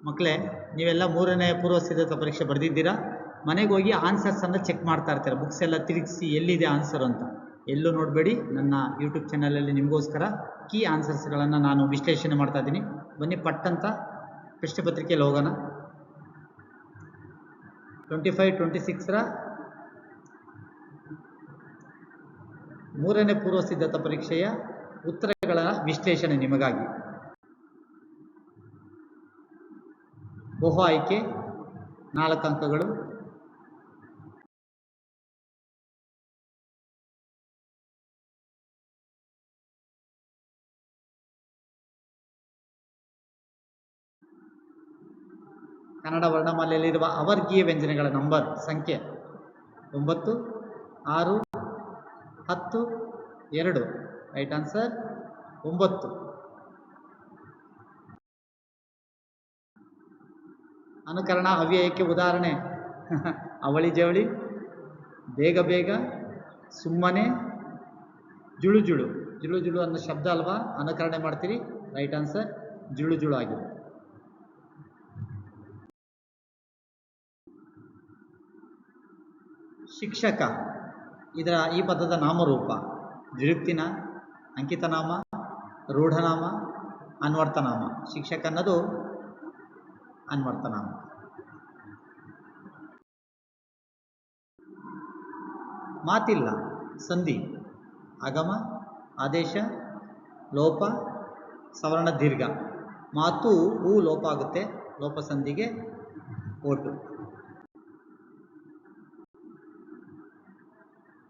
ಮಕ್ಕಳೇ, ನೀವೆಲ್ಲ 3ನೇ ಪೂರ್ವ ಸಿದ್ಧತಾ ಪರೀಕ್ಷೆ ಬರೆದಿದ್ದೀರಾ. ಮನೆಗೆ ಹೋಗಿ ಆನ್ಸರ್ಸನ್ನು ಚೆಕ್ ಮಾಡ್ತಾ ಇರ್ತೀರ. ಬುಕ್ಸ್ ಎಲ್ಲ ತಿರುಗಿಸಿ ಎಲ್ಲಿದೆ ಆನ್ಸರ್ ಅಂತ ಎಲ್ಲೂ ನೋಡಬೇಡಿ. ನನ್ನ ಯೂಟ್ಯೂಬ್ ಚಾನಲಲ್ಲಿ ನಿಮಗೋಸ್ಕರ ಕೀ ಆನ್ಸರ್ಸ್ಗಳನ್ನು ನಾನು ವಿಶ್ಲೇಷಣೆ ಮಾಡ್ತಾ ಇದ್ದೀನಿ. ಬನ್ನಿ ಪಟ್ಟಂತ ಪ್ರಶ್ನೆ ಪತ್ರಿಕೆಯಲ್ಲಿ ಹೋಗೋಣ. 25-26ರ 3ನೇ ಪೂರ್ವ ಸಿದ್ಧತಾ ಪರೀಕ್ಷೆಯ ಉತ್ತರಗಳ ವಿಶ್ಲೇಷಣೆ ನಿಮಗಾಗಿ. ಬಹು ಆಯ್ಕೆ 4 ಅಂಕಗಳು. ಕನ್ನಡ ವರ್ಣಮಾಲೆಯಲ್ಲಿರುವ ಅವರ್ಗೀಯ ವ್ಯಂಜನಗಳ ನಂಬರ್ ಸಂಖ್ಯೆ 9, 6, 10, 2. Right answer 9. ಅನುಕರಣ ಅವ್ಯಯಕ್ಕೆ ಉದಾಹರಣೆ ಅವಳಿ ಜವಳಿ, ಬೇಗ ಬೇಗ, ಸುಮ್ಮನೆ, ಜುಳು ಜುಳು. ಜುಳು ಜುಳು ಅನ್ನೋ ಶಬ್ದ ಅಲ್ವಾ ಅನುಕರಣೆ ಮಾಡ್ತೀರಿ. ರೈಟ್ ಆನ್ಸರ್ ಜುಳು ಜುಳು ಆಗಿದೆ. ಶಿಕ್ಷಕ ಈ ಪದದ ನಾಮರೂಪ ವಿರುಕ್ತಿನ, ಅಂಕಿತನಾಮ, ರೂಢನಾಮ, ಅನ್ವರ್ಥನಾಮ. ಶಿಕ್ಷಕ ಅನ್ನೋದು ಅನ್ವರ್ಥನಾಮ. ಮಾತಿಲ್ಲ, ಸಂಧಿ, ಆಗಮ, ಆದೇಶ, ಲೋಪ, ಸವರ್ಣ ದೀರ್ಘ. ಮಾತು ಹೂ ಲೋಪ ಆಗುತ್ತೆ, ಲೋಪ ಸಂಧಿಗೆ ಓಟು.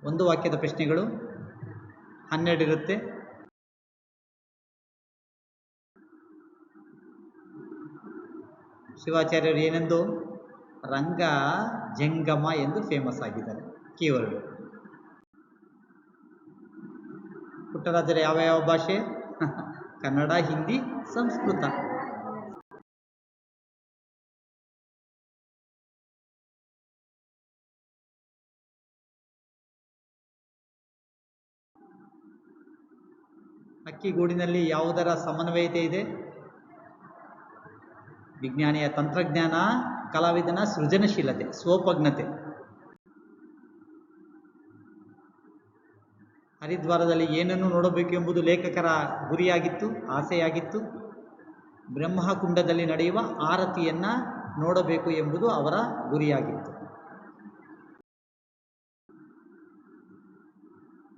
ಒಂದು ವಾಕ್ಯದ ಪ್ರಶ್ನೆಗಳು 12 ಇರುತ್ತೆ. ಶಿವಾಚಾರ್ಯರು ಏನೆಂದು ರಂಗ ಜಂಗಮ ಎಂದು ಫೇಮಸ್ ಆಗಿದ್ದಾರೆ. ಕೀವರ್ಡ್. ಪುಟ್ಟರಾಜರ ಯಾವ ಭಾಷೆ? ಕನ್ನಡ, ಹಿಂದಿ, ಸಂಸ್ಕೃತ. ಅಕ್ಕಿಗೂಡಿನಲ್ಲಿ ಯಾವುದರ ಸಮನ್ವಯತೆ ಇದೆ? ವಿಜ್ಞಾನಿಯ ತಂತ್ರಜ್ಞಾನ, ಕಲಾವಿದನ ಸೃಜನಶೀಲತೆ, ಸ್ವೋಪಜ್ಞತೆ. ಹರಿದ್ವಾರದಲ್ಲಿ ಏನನ್ನು ನೋಡಬೇಕು ಎಂಬುದು ಲೇಖಕರ ಗುರಿಯಾಗಿತ್ತು, ಆಸೆಯಾಗಿತ್ತು. ಬ್ರಹ್ಮಕುಂಡದಲ್ಲಿ ನಡೆಯುವ ಆರತಿಯನ್ನ ನೋಡಬೇಕು ಎಂಬುದು ಅವರ ಗುರಿಯಾಗಿತ್ತು.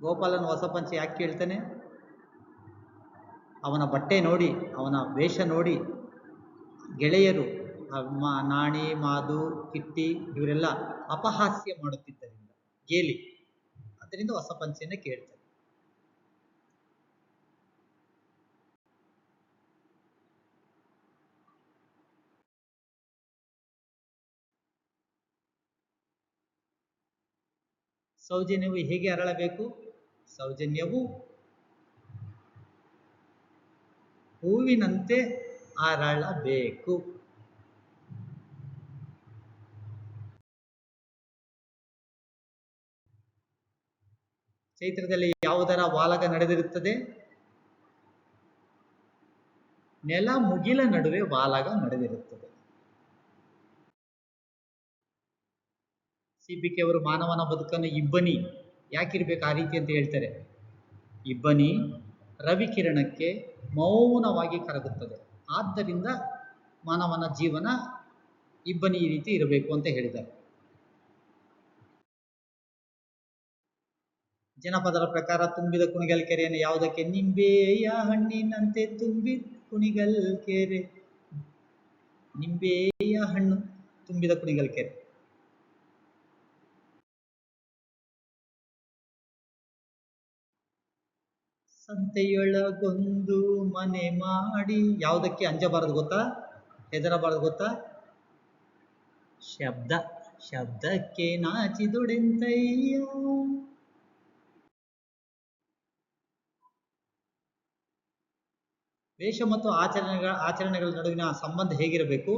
ಗೋಪಾಲನ ಹೊಸ ಪಂಚೆ ಯಾಕೆ ಕೇಳ್ತಾನೆ? ಅವನ ಬಟ್ಟೆ ನೋಡಿ, ಅವನ ವೇಷ ನೋಡಿ ಗೆಳೆಯರು ನಾಣಿ, ಮಾಧು, ಕಿಟ್ಟಿ ಇವರೆಲ್ಲ ಅಪಹಾಸ್ಯ ಮಾಡುತ್ತಿದ್ದರಿಂದ, ಗೇಲಿ, ಅದರಿಂದ ಹೊಸ ಪಂಚೆಯನ್ನು ಕೇಳ್ತಾರೆ. ಸೌಜನ್ಯವು ಹೇಗೆ ಅರಳಬೇಕು? ಸೌಜನ್ಯವು ಹೂವಿನಂತೆ ಅರಳಬೇಕು. ಚೈತ್ರದಲ್ಲಿ ಯಾವುದರ ವಾಲಗ ನಡೆದಿರುತ್ತದೆ? ನೆಲ ಮುಗಿಲ ನಡುವೆ ವಾಲಗ ನಡೆದಿರುತ್ತದೆ. CPK ಅವರು ಮಾನವನ ಬದುಕನ್ನು ಇಬ್ಬನಿ ಯಾಕಿರ್ಬೇಕು ಆ ರೀತಿ ಅಂತ ಹೇಳ್ತಾರೆ. ಇಬ್ಬನಿ ರವಿಕಿರಣಕ್ಕೆ ಮೌನವಾಗಿ ಕರಗುತ್ತದೆ, ಆದ್ದರಿಂದ ಮಾನವನ ಜೀವನ ಇಬ್ಬನಿ ಈ ರೀತಿ ಇರಬೇಕು ಅಂತ ಹೇಳಿದ್ದಾರೆ. ಜನಪದರ ಪ್ರಕಾರ ತುಂಬಿದ ಕುಣಿಗಲ್ ಕೆರೆಯನ್ನು ಯಾವುದಕ್ಕೆ? ನಿಂಬೆಯ ಹಣ್ಣಿನಂತೆ ತುಂಬಿ ಕುಣಿಗಲ್ ಕೆರೆ. ನಿಂಬೆಯ ಹಣ್ಣು ತುಂಬಿದ ಕುಣಿಗಲ್ ಕೆರೆ. ಸಂತೆಯೊಳಗೊಂದು ಮನೆ ಮಾಡಿ ಯಾವುದಕ್ಕೆ ಅಂಜಬಾರದು ಗೊತ್ತಾ? ಹೆದರಬಾರದು ಗೊತ್ತಾ? ಶಬ್ದಕ್ಕೆ ನಾಚಿದುಡೆಂತಯ್ಯ. ವೇಷ ಮತ್ತು ಆಚರಣೆಗಳ ನಡುವಿನ ಸಂಬಂಧ ಹೇಗಿರಬೇಕು?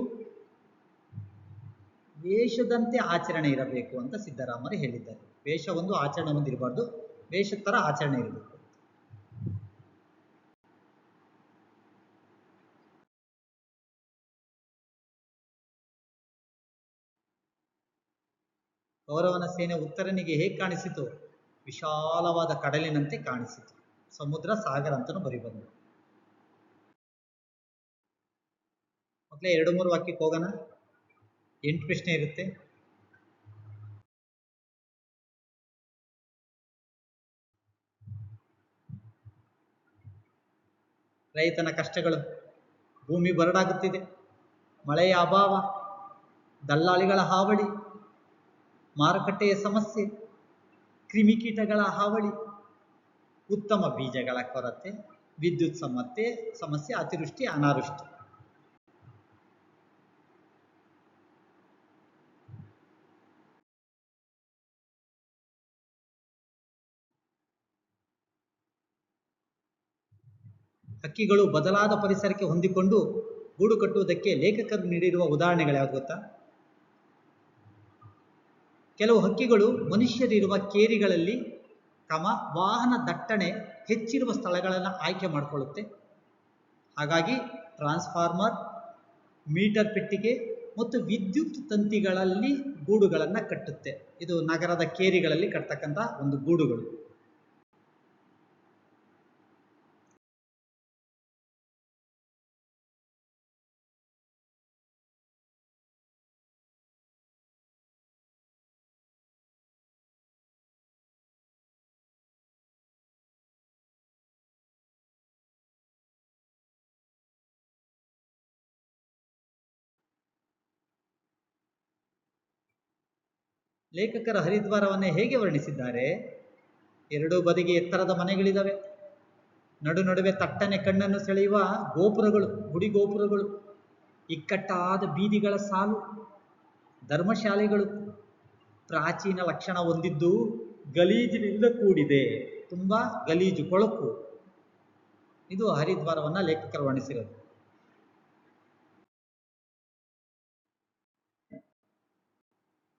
ವೇಷದಂತೆ ಆಚರಣೆ ಇರಬೇಕು ಅಂತ ಸಿದ್ದರಾಮರು ಹೇಳಿದ್ದಾರೆ. ವೇಷ ಒಂದು, ಆಚರಣೆ ಒಂದು ಇರಬಾರ್ದು, ವೇಷದ ತರ ಆಚರಣೆ ಇರಬೇಕು. ಕೌರವನ ಸೇನೆ ಉತ್ತರನಿಗೆ ಹೇಗೆ ಕಾಣಿಸಿತು? ವಿಶಾಲವಾದ ಕಡಲಿನಂತೆ ಕಾಣಿಸಿತು. ಸಮುದ್ರ ಸಾಗರ ಅಂತಲೂ ಬರಿಬಂದು. ಮಕ್ಕಳೇ 2-3 ವಾಕ್ಯಕ್ಕೆ ಹೋಗೋಣ. 8 ಪ್ರಶ್ನೆ ಇರುತ್ತೆ. ರೈತನ ಕಷ್ಟಗಳು, ಭೂಮಿ ಬರಡಾಗುತ್ತಿದೆ, ಮಳೆಯ ಅಭಾವ, ದಲ್ಲಾಳಿಗಳ ಹಾವಳಿ, ಮಾರುಕಟ್ಟೆಯ ಸಮಸ್ಯೆ, ಕ್ರಿಮಿಕೀಟಗಳ ಹಾವಳಿ, ಉತ್ತಮ ಬೀಜಗಳ ಕೊರತೆ, ವಿದ್ಯುತ್ ಸಮಸ್ಯೆ, ಅತಿವೃಷ್ಟಿ, ಅನಾವೃಷ್ಟಿ. ಹಕ್ಕಿಗಳು ಬದಲಾದ ಪರಿಸರಕ್ಕೆ ಹೊಂದಿಕೊಂಡು ಗೂಡು ಕಟ್ಟುವುದಕ್ಕೆ ಲೇಖಕರು ನೀಡಿರುವ ಉದಾಹರಣೆಗಳು ಯಾವುದು ಗೊತ್ತಾ? ಕೆಲವು ಹಕ್ಕಿಗಳು ಮನುಷ್ಯರಿರುವ ಕೇರಿಗಳಲ್ಲಿ ವಾಹನ ದಟ್ಟಣೆ ಹೆಚ್ಚಿರುವ ಸ್ಥಳಗಳನ್ನು ಆಯ್ಕೆ ಮಾಡಿಕೊಳ್ಳುತ್ತೆ. ಹಾಗಾಗಿ ಟ್ರಾನ್ಸ್ಫಾರ್ಮರ್, ಮೀಟರ್ ಪೆಟ್ಟಿಗೆ ಮತ್ತು ವಿದ್ಯುತ್ ತಂತಿಗಳಲ್ಲಿ ಗೂಡುಗಳನ್ನು ಕಟ್ಟುತ್ತೆ. ಇದು ನಗರದ ಕೇರಿಗಳಲ್ಲಿ ಕಟ್ಟತಕ್ಕಂಥ ಒಂದು ಗೂಡುಗಳು. ಲೇಖಕರ ಹರಿದ್ವಾರವನ್ನೇ ಹೇಗೆ ವರ್ಣಿಸಿದ್ದಾರೆ? 2 ಬದಿಗೆ ಎತ್ತರದ ಮನೆಗಳಿದ್ದಾವೆ. ನಡುವೆ ತಟ್ಟನೆ ಕಣ್ಣನ್ನು ಸೆಳೆಯುವ ಗೋಪುರಗಳು, ಗುಡಿ ಗೋಪುರಗಳು, ಇಕ್ಕಟ್ಟಾದ ಬೀದಿಗಳ ಸಾಲು, ಧರ್ಮಶಾಲೆಗಳು, ಪ್ರಾಚೀನ ಲಕ್ಷಣ ಹೊಂದಿದ್ದು ಗಲೀಜಿನಿಂದ ಕೂಡಿದೆ. ತುಂಬಾ ಗಲೀಜು, ಕೊಳಕು. ಇದು ಹರಿದ್ವಾರವನ್ನ ಲೇಖಕರು ವರ್ಣಿಸಿರೋದು.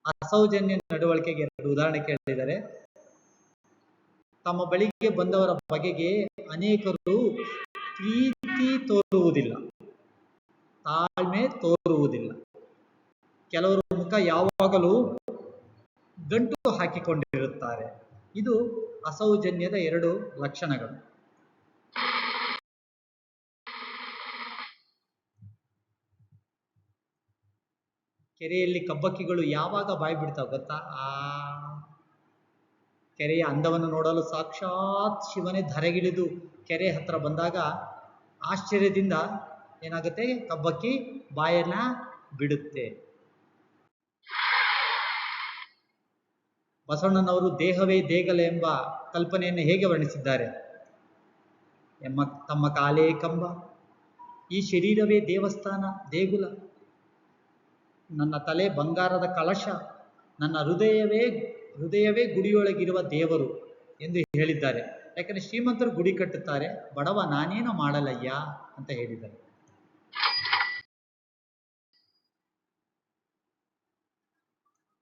ಅಸೌಜನ್ಯ ನಡವಳಿಕೆಗೆ 2 ಉದಾಹರಣೆ ಕೇಳಿದ್ದಾರೆ. ತಮ್ಮ ಬಳಿಗೆ ಬಂದವರ ಬಗೆಗೆ ಅನೇಕರು ಪ್ರೀತಿ ತೋರುವುದಿಲ್ಲ, ತಾಳ್ಮೆ ತೋರುವುದಿಲ್ಲ. ಕೆಲವರು ಮುಖ ಯಾವಾಗಲೂ ಗಂಟು ಹಾಕಿಕೊಂಡಿರುತ್ತಾರೆ. ಇದು ಅಸೌಜನ್ಯದ 2 ಲಕ್ಷಣಗಳು. ಕೆರೆಯಲ್ಲಿ ಕಬ್ಬಕ್ಕಿಗಳು ಯಾವಾಗ ಬಾಯಿ ಬಿಡ್ತಾವ ಗೊತ್ತಾ? ಕೆರೆಯ ಅಂದವನ್ನು ನೋಡಲು ಸಾಕ್ಷಾತ್ ಶಿವನೇ ಧರೆಗಿಳಿದು ಕೆರೆ ಹತ್ರ ಬಂದಾಗ ಆಶ್ಚರ್ಯದಿಂದ ಏನಾಗುತ್ತೆ? ಕಬ್ಬಕ್ಕಿ ಬಾಯನ್ನ ಬಿಡುತ್ತೆ. ಬಸವಣ್ಣನವರು ದೇಹವೇ ದೇಗಲ ಎಂಬ ಕಲ್ಪನೆಯನ್ನು ಹೇಗೆ ವರ್ಣಿಸಿದ್ದಾರೆ? ತಮ್ಮ ಕಾಲೇ ಕಂಬ, ಈ ಶರೀರವೇ ದೇವಸ್ಥಾನ ದೇಗುಲ, ನನ್ನ ತಲೆ ಬಂಗಾರದ ಕಳಶ, ನನ್ನ ಹೃದಯವೇ ಗುಡಿಯೊಳಗಿರುವ ದೇವರು ಎಂದು ಹೇಳಿದ್ದಾರೆ. ಯಾಕಂದ್ರೆ ಶ್ರೀಮಂತರು ಗುಡಿ ಕಟ್ಟುತ್ತಾರೆ, ಬಡವ ನಾನೇನು ಮಾಡಲಯ್ಯ ಅಂತ ಹೇಳಿದ್ದಾರೆ.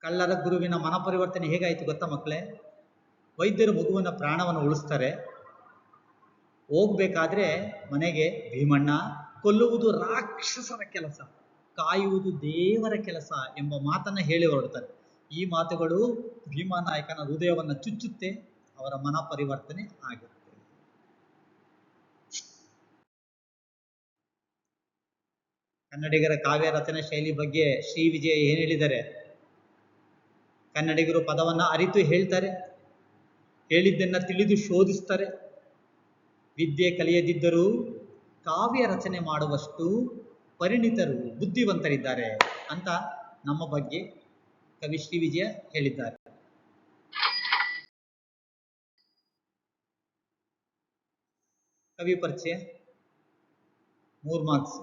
ಕಳ್ಳರ ಗುರುವಿನ ಮನಪರಿವರ್ತನೆ ಹೇಗಾಯಿತು ಗೊತ್ತಾ ಮಕ್ಕಳೇ? ವೈದ್ಯರು ಮಗುವಿನ ಪ್ರಾಣವನ್ನು ಉಳಿಸ್ತಾರೆ. ಹೋಗ್ಬೇಕಾದ್ರೆ ಮನೆಗೆ, ಭೀಮಣ್ಣ, ಕೊಲ್ಲುವುದು ರಾಕ್ಷಸರ ಕೆಲಸ, ಕಾಯುವುದು ದೇವರ ಕೆಲಸ ಎಂಬ ಮಾತನ್ನ ಹೇಳಿ ಹೊರಡ್ತಾರೆ. ಈ ಮಾತುಗಳು ಭೀಮನಾಯಕನ ಹೃದಯವನ್ನು ಚುಚ್ಚುತ್ತೆ, ಅವರ ಮನ ಪರಿವರ್ತನೆ ಆಗುತ್ತೆ. ಕನ್ನಡಿಗರ ಕಾವ್ಯ ರಚನಾ ಶೈಲಿ ಬಗ್ಗೆ ಶ್ರೀ ವಿಜಯ ಏನ್ ಹೇಳಿದ್ದಾರೆ? ಕನ್ನಡಿಗರು ಪದವನ್ನ ಅರಿತು ಹೇಳ್ತಾರೆ, ಹೇಳಿದ್ದನ್ನ ತಿಳಿದು ಶೋಧಿಸ್ತಾರೆ. ವಿದ್ಯೆ ಕಲಿಯದಿದ್ದರೂ ಕಾವ್ಯ ರಚನೆ ಮಾಡುವಷ್ಟು ಪರಿಣಿತರು, ಬುದ್ಧಿವಂತರಿದ್ದಾರೆ ಅಂತ ನಮ್ಮ ಬಗ್ಗೆ ಕವಿ ಶ್ರೀ ವಿಜಯ ಹೇಳಿದ್ದಾರೆ. ಕವಿ ಪರಿಚಯ 3 ಮಾರ್ಕ್ಸ್.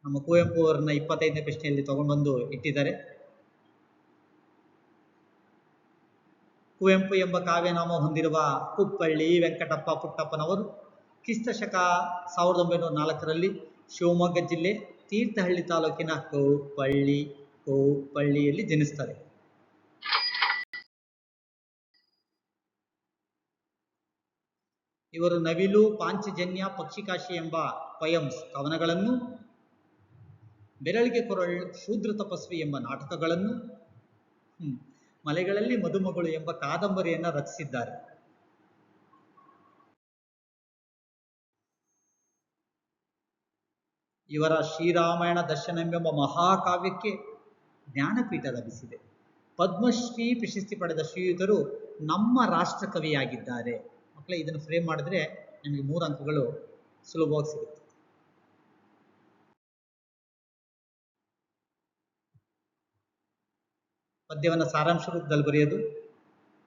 ನಮ್ಮ ಕುವೆಂಪು ಅವರನ್ನ 25ನೇ ಪ್ರಶ್ನೆಯಲ್ಲಿ ತಗೊಂಡ್ಬಂದು ಇಟ್ಟಿದ್ದಾರೆ. ಕುವೆಂಪು ಎಂಬ ಕಾವ್ಯನಾಮ ಹೊಂದಿರುವ ಕುಪ್ಪಳ್ಳಿ ವೆಂಕಟಪ್ಪ ಪುಟ್ಟಪ್ಪನವರು ಕ್ರಿಸ್ತಶಕ 1904ರಲ್ಲಿ ಶಿವಮೊಗ್ಗ ಜಿಲ್ಲೆ ತೀರ್ಥಹಳ್ಳಿ ತಾಲೂಕಿನ ಕೋಪಳ್ಳಿಯಲ್ಲಿ ಜನಿಸ್ತಾರೆ. ಇವರು ನವಿಲು, ಪಾಂಚಜನ್ಯ, ಪಕ್ಷಿಕಾಶಿ ಎಂಬ ಪಯಮ್ಸ್ ಕವನಗಳನ್ನು, ಬೆರಳಿಗೆ ಕೊರಳ್, ಶೂದ್ರ ತಪಸ್ವಿ ಎಂಬ ನಾಟಕಗಳನ್ನು, ಮಲೆಗಳಲ್ಲಿ ಮದುಮಗಳು ಎಂಬ ಕಾದಂಬರಿಯನ್ನು ರಚಿಸಿದ್ದಾರೆ. ಇವರ ಶ್ರೀರಾಮಾಯಣ ದರ್ಶನವೆಂಬ ಮಹಾಕಾವ್ಯಕ್ಕೆ ಜ್ಞಾನಪೀಠ ಲಭಿಸಿದೆ. ಪದ್ಮಶ್ರೀ ಪ್ರಶಸ್ತಿ ಪಡೆದ ಶ್ರೀಯುತರು ನಮ್ಮ ರಾಷ್ಟ್ರ ಕವಿಯಾಗಿದ್ದಾರೆ. ಮಕ್ಕಳೇ, ಇದನ್ನು ಫ್ರೇಮ್ ಮಾಡಿದ್ರೆ ನಿಮಗೆ 3 ಅಂಕಗಳು ಸುಲಭವಾಗಿ ಸಿಗುತ್ತೆ. ಪದ್ಯವನ್ನು ಸಾರಾಂಶ ರೂಪದಲ್ಲಿ ಬರೆಯೋದು.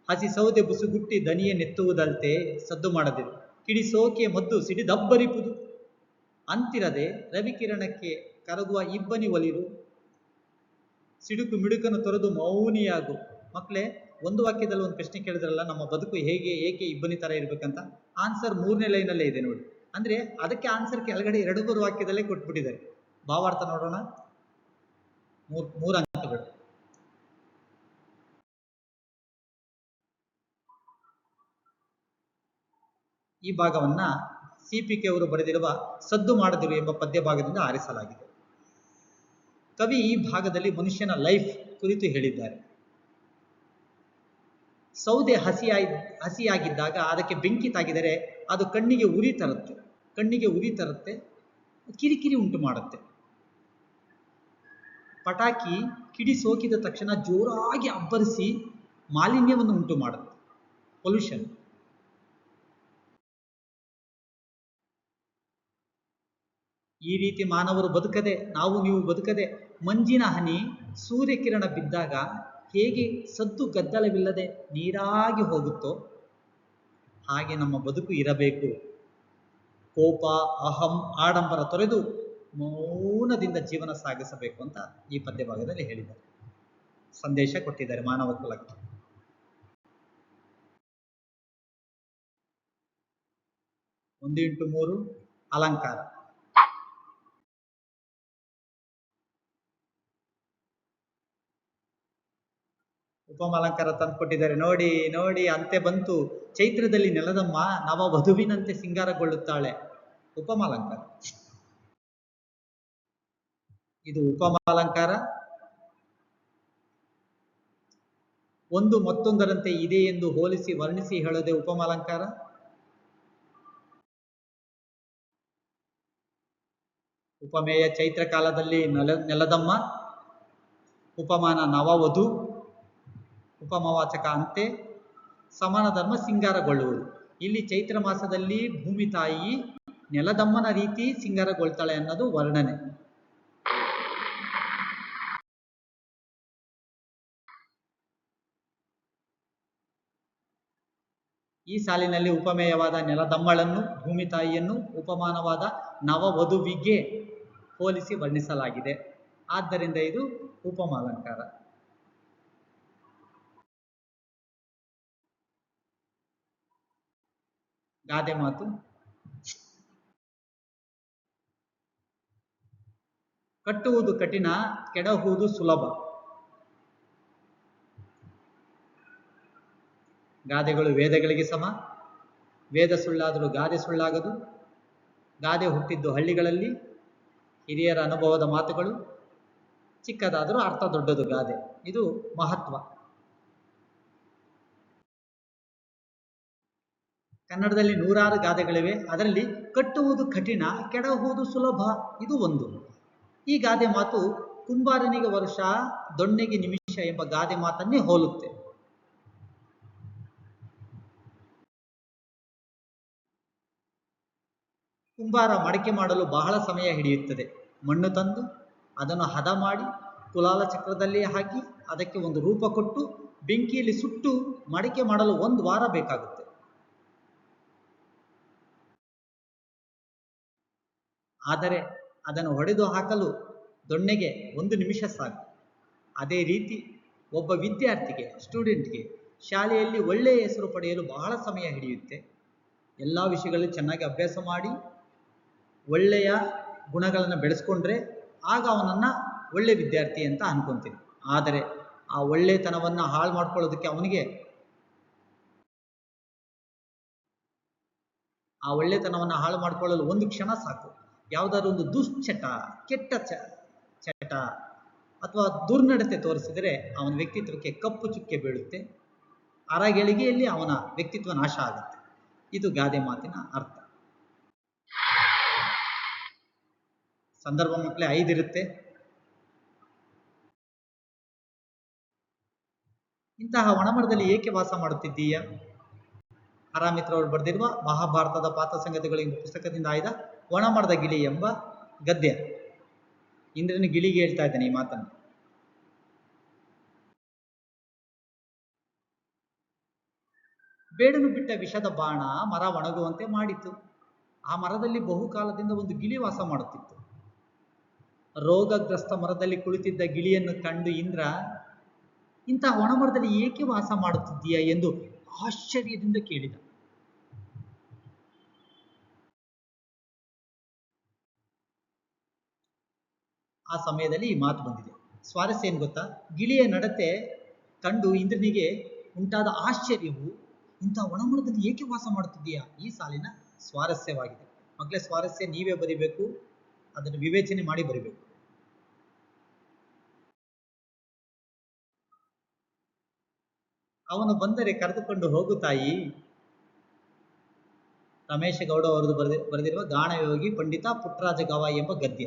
ಹಸಿ ಸೌದೆ ಬುಸುಗುಟ್ಟಿ ದನಿಯೇ ನೆತ್ತುವುದಲ್ತೆ ಸದ್ದು ಮಾಡದಿರು, ಕಿಡಿಸೋಕೆ ಮದ್ದು ಸಿಡಿದಬ್ಬರಿಪುದು, ಅಂತಿರದೆ ರವಿಕಿರಣಕ್ಕೆ ಕರಗುವ ಇಬ್ಬನಿ ಒಲಿರು, ಸಿಡುಕು ಮಿಡುಕನ್ನು ತೊರೆದು ಮೌನಿಯಾಗು. ಮಕ್ಕಳೇ, ಒಂದು ವಾಕ್ಯದಲ್ಲಿ ಒಂದು ಪ್ರಶ್ನೆ ಕೇಳಿದ್ರಲ್ಲ, ನಮ್ಮ ಬದುಕು ಏಕೆ ಇಬ್ಬನಿ ತರ ಇರ್ಬೇಕಂತ. ಆನ್ಸರ್ 3ನೇ ಲೈನಲ್ಲೇ ಇದೆ ನೋಡಿ. ಅಂದ್ರೆ ಅದಕ್ಕೆ ಆನ್ಸರ್ ಕೆಳಗಡೆ 2-3 ವಾಕ್ಯದಲ್ಲೇ ಕೊಟ್ಬಿಟ್ಟಿದ್ದಾರೆ. ಭಾವಾರ್ಥ ನೋಡೋಣ. 3 ಅಂಕಗಳು. ಈ ಭಾಗವನ್ನ CPK ಅವರು ಬರೆದಿರುವ ಸದ್ದು ಮಾಡದಿರು ಎಂಬ ಪದ್ಯ ಭಾಗದಿಂದ ಆರಿಸಲಾಗಿದೆ. ಕವಿ ಈ ಭಾಗದಲ್ಲಿ ಮನುಷ್ಯನ ಲೈಫ್ ಕುರಿತು ಹೇಳಿದ್ದಾರೆ. ಸೌದೆ ಹಸಿಯಾಗಿದ್ದಾಗ ಅದಕ್ಕೆ ಬೆಂಕಿ ತಾಗಿದರೆ ಅದು ಕಣ್ಣಿಗೆ ಉರಿ ತರುತ್ತೆ, ಕಿರಿಕಿರಿ ಉಂಟು ಮಾಡುತ್ತೆ. ಪಟಾಕಿ ಕಿಡಿ ಸೋಕಿದ ತಕ್ಷಣ ಜೋರಾಗಿ ಅಬ್ಬರಿಸಿ ಮಾಲಿನ್ಯವನ್ನು ಉಂಟು ಮಾಡುತ್ತೆ, ಪೊಲ್ಯೂಷನ್. ಈ ರೀತಿ ಮಾನವರು ಬದುಕದೆ, ನೀವು ಬದುಕದೆ, ಮಂಜಿನ ಹನಿ ಸೂರ್ಯಕಿರಣ ಬಿದ್ದಾಗ ಹೇಗೆ ಸದ್ದು ಗದ್ದಲವಿಲ್ಲದೆ ನೀರಾಗಿ ಹೋಗುತ್ತೋ ಹಾಗೆ ನಮ್ಮ ಬದುಕು ಇರಬೇಕು. ಕೋಪ, ಅಹಂ, ಆಡಂಬರ ತೊರೆದು ಮೌನದಿಂದ ಜೀವನ ಸಾಗಿಸಬೇಕು ಅಂತ ಈ ಪದ್ಯ ಭಾಗದಲ್ಲಿ ಹೇಳಿದ್ದಾರೆ. ಸಂದೇಶ ಕೊಟ್ಟಿದ್ದಾರೆ ಮಾನವ ಕುಲಕ್ಕೆ. ಒಂದು ಇಂಟು 3 ಅಲಂಕಾರ. ಉಪಮಾಲಂಕಾರ ತಂದು ಕೊಟ್ಟಿದ್ದಾರೆ. ನೋಡಿ ಅಂತೆ ಬಂತು ಚೈತ್ರದಲ್ಲಿ ನೆಲದಮ್ಮ ನವ ವಧುವಿನಂತೆ ಸಿಂಗಾರಗೊಳ್ಳುತ್ತಾಳೆ. ಉಪಮಾಲಂಕಾರ. ಇದು ಉಪಮಾಲಂಕಾರ. ಒಂದು ಮತ್ತೊಂದರಂತೆ ಇದೆ ಎಂದು ಹೋಲಿಸಿ ವರ್ಣಿಸಿ ಹೇಳೋದೆ ಉಪಮಾಲಂಕಾರ. ಉಪಮೇಯ ಚೈತ್ರ ಕಾಲದಲ್ಲಿ ನೆಲದಮ್ಮ, ಉಪಮಾನ ನವವಧು, ಉಪಮವಾಚಕ ಅಂತೆ, ಸಮಾನ ಧರ್ಮ ಸಿಂಗಾರಗೊಳ್ಳುವುದು. ಇಲ್ಲಿ ಚೈತ್ರ ಮಾಸದಲ್ಲಿ ಭೂಮಿ ತಾಯಿ ನೆಲದಮ್ಮನ ರೀತಿ ಸಿಂಗಾರಗೊಳ್ತಾಳೆ ಅನ್ನೋದು ವರ್ಣನೆ. ಈ ಸಾಲಿನಲ್ಲಿ ಉಪಮೇಯವಾದ ನೆಲದಮ್ಮಳನ್ನು, ಭೂಮಿ ತಾಯಿಯನ್ನು ಉಪಮಾನವಾದ ನವವಧುವಿಗೆ ಹೋಲಿಸಿ ವರ್ಣಿಸಲಾಗಿದೆ. ಆದ್ದರಿಂದ ಇದು ಉಪಮಾಲಂಕಾರ. ಗಾದೆ ಮಾತು. ಕಟ್ಟುವುದು ಕಠಿಣ, ಕೆಡಹುವುದು ಸುಲಭ. ಗಾದೆಗಳು ವೇದಗಳಿಗೆ ಸಮ. ವೇದ ಸುಳ್ಳಾದರೂ ಗಾದೆ ಸುಳ್ಳಾಗದು. ಗಾದೆ ಹುಟ್ಟಿದ್ದು ಹಳ್ಳಿಗಳಲ್ಲಿ, ಹಿರಿಯರ ಅನುಭವದ ಮಾತುಗಳು. ಚಿಕ್ಕದಾದರೂ ಅರ್ಥ ದೊಡ್ಡದು ಗಾದೆ. ಇದು ಮಹತ್ವ. ಕನ್ನಡದಲ್ಲಿ 100 ಗಾದೆಗಳಿವೆ. ಅದರಲ್ಲಿ ಕಟ್ಟುವುದು ಕಠಿಣ, ಕೆಡಹುವುದು ಸುಲಭ ಇದು ಒಂದು. ಈ ಗಾದೆ ಮಾತು ಕುಂಬಾರನಿಗೆ ವರ್ಷ, ದೊಣ್ಣೆಗೆ ನಿಮಿಷ ಎಂಬ ಗಾದೆ ಮಾತನ್ನೇ ಹೋಲುತ್ತೆ. ಕುಂಬಾರ ಮಡಕೆ ಮಾಡಲು ಬಹಳ ಸಮಯ ಹಿಡಿಯುತ್ತದೆ. ಮಣ್ಣು ತಂದು ಅದನ್ನು ಹದ ಮಾಡಿ ಕುಲಾಲ ಚಕ್ರದಲ್ಲಿ ಹಾಕಿ ಅದಕ್ಕೆ ಒಂದು ರೂಪ ಕೊಟ್ಟು ಬೆಂಕಿಯಲ್ಲಿ ಸುಟ್ಟು ಮಡಕೆ ಮಾಡಲು 1 ವಾರ ಬೇಕಾಗುತ್ತೆ. ಆದರೆ ಅದನ್ನು ಹೊಡೆದು ಹಾಕಲು ದೊಣ್ಣೆಗೆ 1 ನಿಮಿಷ ಸಾಕು. ಅದೇ ರೀತಿ ಒಬ್ಬ ವಿದ್ಯಾರ್ಥಿಗೆ, ಸ್ಟೂಡೆಂಟ್ಗೆ ಶಾಲೆಯಲ್ಲಿ ಒಳ್ಳೆಯ ಹೆಸರು ಪಡೆಯಲು ಬಹಳ ಸಮಯ ಹಿಡಿಯುತ್ತೆ. ಎಲ್ಲ ವಿಷಯಗಳಲ್ಲಿ ಚೆನ್ನಾಗಿ ಅಭ್ಯಾಸ ಮಾಡಿ ಒಳ್ಳೆಯ ಗುಣಗಳನ್ನು ಬೆಳೆಸ್ಕೊಂಡ್ರೆ ಆಗ ಅವನನ್ನು ಒಳ್ಳೆ ವಿದ್ಯಾರ್ಥಿ ಅಂತ ಅನ್ಕೊಂತೀನಿ. ಆದರೆ ಆ ಒಳ್ಳೆತನವನ್ನು ಹಾಳು ಮಾಡ್ಕೊಳ್ಳೋದಕ್ಕೆ ಆ ಒಳ್ಳೆತನವನ್ನು ಹಾಳು ಮಾಡಿಕೊಳ್ಳಲು 1 ಕ್ಷಣ ಸಾಕು. ಯಾವುದಾದ್ರು ಒಂದು ದುಶ್ಚಟ, ಕೆಟ್ಟ ಚಟ ಅಥವಾ ದುರ್ನಡತೆ ತೋರಿಸಿದರೆ ಅವನ ವ್ಯಕ್ತಿತ್ವಕ್ಕೆ ಕಪ್ಪು ಚುಕ್ಕೆ ಬೀಳುತ್ತೆ. ಅರಗಳಿಗೆಯಲ್ಲಿ ಅವನ ವ್ಯಕ್ತಿತ್ವ ನಾಶ ಆಗುತ್ತೆ. ಇದು ಗಾದೆ ಮಾತಿನ ಅರ್ಥ. ಸಂದರ್ಭ ಮಕ್ಕಳೇ 5 ಇರುತ್ತೆ. ಇಂತಹ ಒಣಮರದಲ್ಲಿ ಏಕೆ ವಾಸ ಮಾಡುತ್ತಿದ್ದೀಯ? ಆರಾಮಿತ್ರ ಅವರು ಬರೆದಿರುವ ಮಹಾಭಾರತದ ಪಾತ್ರ ಸಂಗತಿಗಳು ಎಂಬ ಪುಸ್ತಕದಿಂದ ಆಯ್ದ ಒಣಮರದ ಗಿಳಿ ಎಂಬ ಗದ್ಯ. ಇಂದ್ರನ ಗಿಳಿಗೆ ಹೇಳ್ತಾ ಇದ್ದಾನೆ ಈ ಮಾತನ್ನು. ಬೇಡನು ಬಿಟ್ಟ ವಿಷದ ಬಾಣ ಮರ ಒಣಗುವಂತೆ ಮಾಡಿತು. ಆ ಮರದಲ್ಲಿ ಬಹುಕಾಲದಿಂದ ಒಂದು ಗಿಳಿ ವಾಸ ಮಾಡುತ್ತಿತ್ತು. ರೋಗಗ್ರಸ್ತ ಮರದಲ್ಲಿ ಕುಳಿತಿದ್ದ ಗಿಳಿಯನ್ನು ಕಂಡು ಇಂದ್ರ, ಇಂತಹ ಒಣಮರದಲ್ಲಿ ಏಕೆ ವಾಸ ಮಾಡುತ್ತಿದ್ದೀಯಾ ಎಂದು ಆಶ್ಚರ್ಯದಿಂದ ಕೇಳಿದ. ಆ ಸಮಯದಲ್ಲಿ ಈ ಮಾತು ಬಂದಿದೆ. ಸ್ವಾರಸ್ಯ ಏನು ಗೊತ್ತಾ? ಗಿಳಿಯ ನಡತೆ ಕಂಡು ಇಂದ್ರನಿಗೆ ಉಂಟಾದ ಆಶ್ಚರ್ಯವು ಇಂತಹ ಒಣಮರದಲ್ಲಿ ಏಕೆ ವಾಸ ಮಾಡುತ್ತಿದ್ದೀಯಾ ಈ ಸಾಲಿನ ಸ್ವಾರಸ್ಯವಾಗಿದೆ. ಮಕ್ಕಳೇ, ಸ್ವಾರಸ್ಯ ನೀವೇ ಬರಿಬೇಕು, ಅದನ್ನು ವಿವೇಚನೆ ಮಾಡಿ ಬರಿಬೇಕು. ಅವನು ಬಂದರೆ ಕರೆದುಕೊಂಡು ಹೋಗು ತಾಯಿ. ರಮೇಶ ಗೌಡ ಅವರದು ಬರೆದಿರುವ ಗಾಣಯೋಗಿ ಪಂಡಿತ ಪುಟ್ಟರಾಜ ಗವಾಯಿ ಎಂಬ ಗದ್ಯ.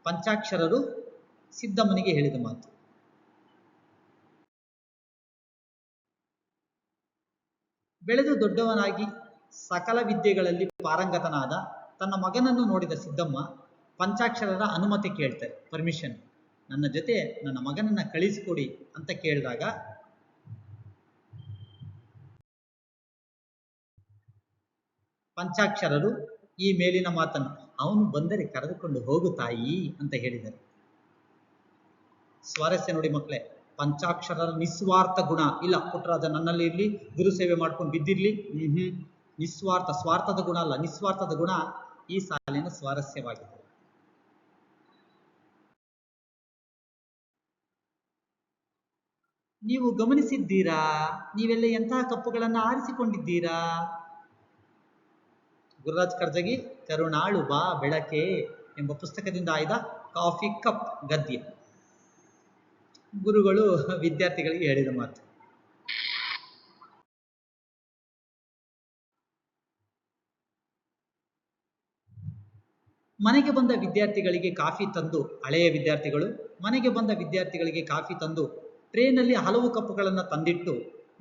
ಪಂಚಾಕ್ಷರರು ಸಿದ್ದಮ್ಮನಿಗೆ ಹೇಳಿದ ಮಾತು. ಬೆಳೆದು ದೊಡ್ಡವನಾಗಿ ಸಕಲ ವಿದ್ಯೆಗಳಲ್ಲಿ ಪಾರಂಗತನಾದ ತನ್ನ ಮಗನನ್ನು ನೋಡಿದ ಸಿದ್ದಮ್ಮ ಪಂಚಾಕ್ಷರರ ಅನುಮತಿ ಕೇಳ್ತಾರೆ, ಪರ್ಮಿಷನ್, ನನ್ನ ಜೊತೆ ನನ್ನ ಮಗನನ್ನ ಕಳಿಸಿಕೊಡಿ ಅಂತ ಕೇಳಿದಾಗ ಪಂಚಾಕ್ಷರರು ಈ ಮೇಲಿನ ಮಾತನ್ನು ಅವನು ಬಂದರೆ ಕರೆದುಕೊಂಡು ಹೋಗು ತಾಯಿ ಅಂತ ಹೇಳಿದರು. ಸ್ವಾರಸ್ಯ ನೋಡಿ ಮಕ್ಕಳೇ, ಪಂಚಾಕ್ಷರರ ನಿಸ್ವಾರ್ಥ ಗುಣ ಇಲ್ಲ. ಪುಟ್ಟರಾಜ ನನ್ನಲ್ಲಿ ಇರ್ಲಿ, ಗುರು ಸೇವೆ ಮಾಡ್ಕೊಂಡು ಬಿದ್ದಿರ್ಲಿ, ನಿಸ್ವಾರ್ಥ, ಸ್ವಾರ್ಥದ ಗುಣ ಅಲ್ಲ, ನಿಸ್ವಾರ್ಥದ ಗುಣ ಈ ಸಾಲಿನ ಸ್ವಾರಸ್ಯವಾಗಿದೆ. ನೀವು ಗಮನಿಸಿದ್ದೀರಾ? ನೀವೆಲ್ಲ ಎಂತಹ ಕಪ್ಪುಗಳನ್ನ ಆರಿಸಿಕೊಂಡಿದ್ದೀರಾ? ಗುರುರಾಜ್ ಕರ್ಜಗಿ ಕರುಣಾಳು ಬಾ ಬೆಳಕೆ ಎಂಬ ಪುಸ್ತಕದಿಂದ ಆಯ್ದ ಕಾಫಿ ಕಪ್ ಗದ್ಯ. ಗುರುಗಳು ವಿದ್ಯಾರ್ಥಿಗಳಿಗೆ ಹೇಳಿದ ಮಾತು. ಮನೆಗೆ ಬಂದ ವಿದ್ಯಾರ್ಥಿಗಳಿಗೆ ಕಾಫಿ ತಂದು, ಹಳೆಯ ವಿದ್ಯಾರ್ಥಿಗಳು ಮನೆಗೆ ಬಂದ ವಿದ್ಯಾರ್ಥಿಗಳಿಗೆ ಕಾಫಿ ತಂದು ಟ್ರೇನಲ್ಲಿ ಹಲವು ಕಪ್ಪುಗಳನ್ನು ತಂದಿಟ್ಟು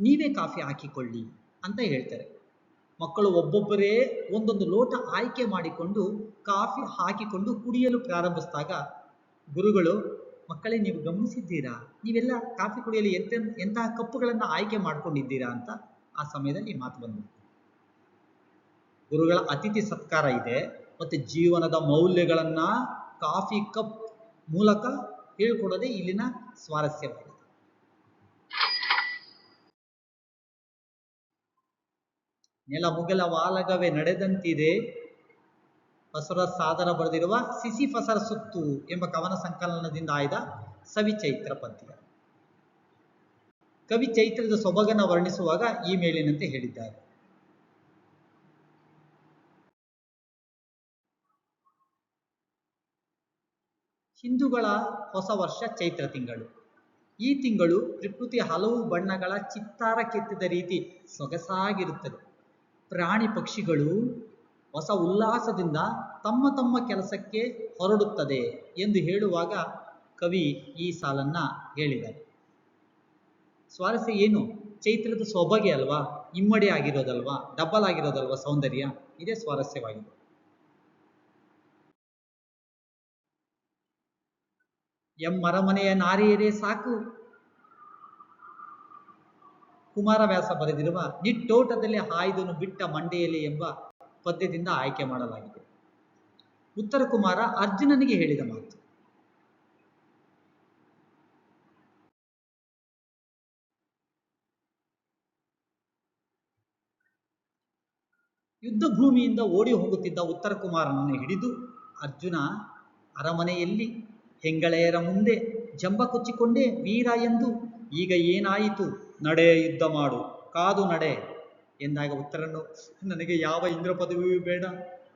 ನೀವೇ ಕಾಫಿ ಹಾಕಿಕೊಳ್ಳಿ ಅಂತ ಹೇಳ್ತಾರೆ. ಮಕ್ಕಳು ಒಬ್ಬೊಬ್ಬರೇ ಒಂದೊಂದು ಲೋಟ ಆಯ್ಕೆ ಮಾಡಿಕೊಂಡು ಕಾಫಿ ಹಾಕಿಕೊಂಡು ಕುಡಿಯಲು ಪ್ರಾರಂಭಿಸಿದಾಗ ಗುರುಗಳು, ಮಕ್ಕಳೇ ನೀವು ಗಮನಿಸಿದ್ದೀರಾ? ನೀವೆಲ್ಲ ಕಾಫಿ ಕುಡಿಯಲು ಎಂತಹ ಕಪ್ಪುಗಳನ್ನು ಆಯ್ಕೆ ಮಾಡ್ಕೊಂಡಿದ್ದೀರಾ ಅಂತ ಆ ಸಮಯದಲ್ಲಿ ಮಾತು ಬಂದಿದೆ. ಗುರುಗಳ ಅತಿಥಿ ಸತ್ಕಾರ ಇದೆ, ಮತ್ತೆ ಜೀವನದ ಮೌಲ್ಯಗಳನ್ನ ಕಾಫಿ ಕಪ್ ಮೂಲಕ ಹೇಳ್ಕೊಡೋದೇ ಇಲ್ಲಿನ ಸ್ವಾರಸ್ಯವಾಗಿದೆ. ನೆಲ ಮುಗಲ ವಾಲಗವೇ ನಡೆದಂತಿದೆ ಬಸವರಾಜ ಸಾದರ ಬರೆದಿರುವ ಸಿಸಿಫಸರ ಸುತ್ತು ಎಂಬ ಕವನ ಸಂಕಲನದಿಂದ ಆಯ್ದ ಸವಿಚೈತ್ರ ಪದ್ಯ. ಕವಿ ಚೈತ್ರದ ಸೊಬಗನ್ನು ವರ್ಣಿಸುವಾಗ ಈ ಮೇಲಿನಂತೆ ಹೇಳಿದ್ದಾರೆ. ಹಿಂದೂಗಳ ಹೊಸ ವರ್ಷ ಚೈತ್ರ ತಿಂಗಳು. ಈ ತಿಂಗಳು ಪ್ರಕೃತಿ ಹಲವು ಬಣ್ಣಗಳ ಚಿತ್ತಾರ ಕೆತ್ತಿದ ರೀತಿ ಸೊಗಸಾಗಿರುತ್ತದೆ. ಪ್ರಾಣಿ ಪಕ್ಷಿಗಳು ಹೊಸ ಉಲ್ಲಾಸದಿಂದ ತಮ್ಮ ತಮ್ಮ ಕೆಲಸಕ್ಕೆ ಹೊರಡುತ್ತದೆ ಎಂದು ಹೇಳುವಾಗ ಕವಿ ಈ ಸಾಲನ್ನ ಹೇಳಿದ್ದಾರೆ. ಸ್ವಾರಸ್ಯ ಏನು? ಚೈತ್ರದ ಸೊಬಗೆ ಅಲ್ವಾ, ಇಮ್ಮಡಿ ಆಗಿರೋದಲ್ವಾ, ಡಬ್ಬಲ್ ಆಗಿರೋದಲ್ವಾ ಸೌಂದರ್ಯ, ಇದೇ ಸ್ವಾರಸ್ಯವಾಗಿದೆ. ಅರಮನೆಯ ನಾರಿಯರೇ ಸಾಕು ಕುಮಾರವ್ಯಾಸ ಬರೆದಿರುವ ನಿಟ್ಟೋಟದಲ್ಲಿ ಹಾಯ್ದನು ಬಿಟ್ಟ ಮಂಡೆಯಲ್ಲಿ ಎಂಬ ಪದ್ಯದಿಂದ ಆಯ್ಕೆ ಮಾಡಲಾಗಿದೆ. ಉತ್ತರ ಕುಮಾರ ಅರ್ಜುನನಿಗೆ ಹೇಳಿದ ಮಾತು. ಯುದ್ಧ ಭೂಮಿಯಿಂದ ಓಡಿ ಹೋಗುತ್ತಿದ್ದ ಉತ್ತರ ಕುಮಾರನನ್ನು ಹಿಡಿದು ಅರ್ಜುನ ಅರಮನೆಯಲ್ಲಿ ಹೆಂಗಳೆಯರ ಮುಂದೆ ಜಂಬ ಕೊಚ್ಚಿಕೊಂಡೇ ವೀರ ಎಂದು, ಈಗ ಏನಾಯಿತು, ನಡೆ ಯುದ್ಧ ಮಾಡು, ಕಾದು ನಡೆ ಎಂದಾಗ ಉತ್ತರನು, ನನಗೆ ಯಾವ ಇಂದ್ರ ಪದವಿಯೂ ಬೇಡ,